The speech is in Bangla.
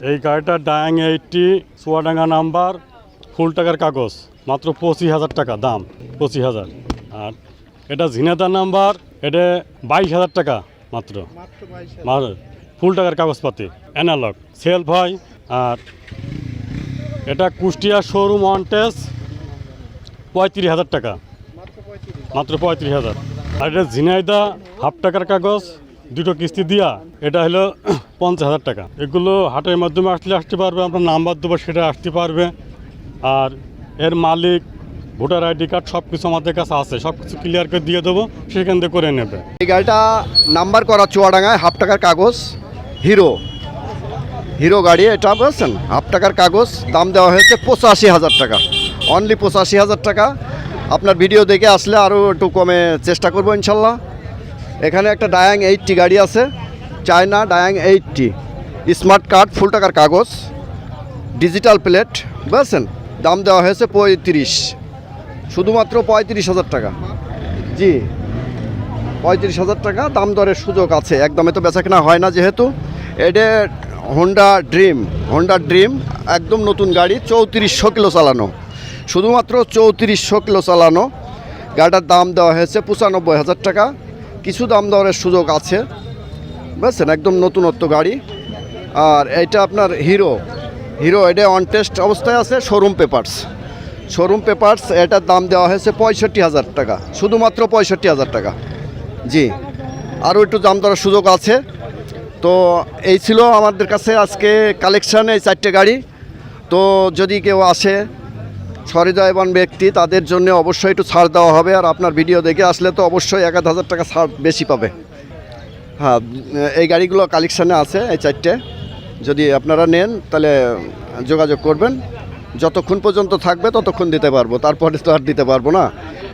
এই গাড়িটা ডায়াং 80 চুয়াডাঙ্গা নাম্বার, ফুল টাকার কাগজ, মাত্র 25,000 টাকা দাম, 25,000। আর এটা ঝিনাইদহ নাম্বার, এটা 22,000 টাকা মাত্র, ফুল টাকার কাগজপাতি, অ্যানালগ, সেলফ হয়। আর এটা কুষ্টিয়া শোরুম ওয়ান টেস্ট, 35,000 টাকা, মাত্র 35,000। আর এটা ঝিনাইদহ হাফ টাকার কাগজ, দুটো কিস্তি দিয়া, এটা হলো 50,000 টাকা। এগুলো হাটের মাধ্যমে আসতে পারবে, আমরা নাম্বার দেবো, সেটা আসতে পারবে। আর এর মালিক, ভোটার আইডি কার্ড সব কিছু আমাদের কাছে আছে, সব কিছু ক্লিয়ার করে দিয়ে দেবো, সেখান থেকে করে নেবে। এই গাড়িটা নাম্বার করা চুয়াডাঙ্গায়, হাফ টাকার কাগজ, হিরো গাড়ি এটা, বুঝছেন? হাফ টাকার কাগজ, দাম দেওয়া হয়েছে 85,000 টাকা, অনলি 85,000 টাকা। আপনার ভিডিও দেখে আসলে আরও একটু কমে চেষ্টা করবো ইনশাল্লাহ। এখানে একটা ডায়াং 80 গাড়ি আছে, চায়না ডায়াং 80, স্মার্ট কার্ড, ফুল টাকার কাগজ, ডিজিটাল প্লেট, বুঝছেন? দাম দেওয়া হয়েছে 35, শুধুমাত্র 35,000 টাকা। জি, 35,000 টাকা, দাম দরের সুযোগ আছে, একদমই তো বেচা কেনা হয় না যেহেতু। এটা হোন্ডা ড্রিম, একদম নতুন গাড়ি, 3400 কিলো চালানো, শুধুমাত্র 3400 কিলো চালানো। গাড়িটার দাম দেওয়া হয়েছে 95,000 টাকা, কিছু দাম দরের সুযোগ আছে, বুঝছেন? একদম নতুনত্ব গাড়ি। আর এটা আপনার হিরো, এটা অন টেস্ট অবস্থায় আছে, শোরুম পেপারস, এটার দাম দেওয়া হয়েছে 65,000 টাকা, শুধুমাত্র 65,000 টাকা। জি, আরও একটু দাম দরের সুযোগ আছে। তো এই ছিল আমাদের কাছে আজকে কালেকশান, এই 4টে গাড়ি। তো যদি কেউ আসে সহৃদয়বান ব্যক্তি, তাদের জন্য অবশ্যই একটু ছাড় দেওয়া হবে। আর আপনার ভিডিও দেখে আসলে তো অবশ্যই 1,000 টাকা ছাড় বেশি পাবে। হ্যাঁ, এই গাড়িগুলো কালেকশানে আছে, এই 4টে। যদি আপনারা নেন তাহলে যোগাযোগ করবেন, যতক্ষণ পর্যন্ত থাকবে ততক্ষণ দিতে পারবো, তারপরে তো আর দিতে পারবো না।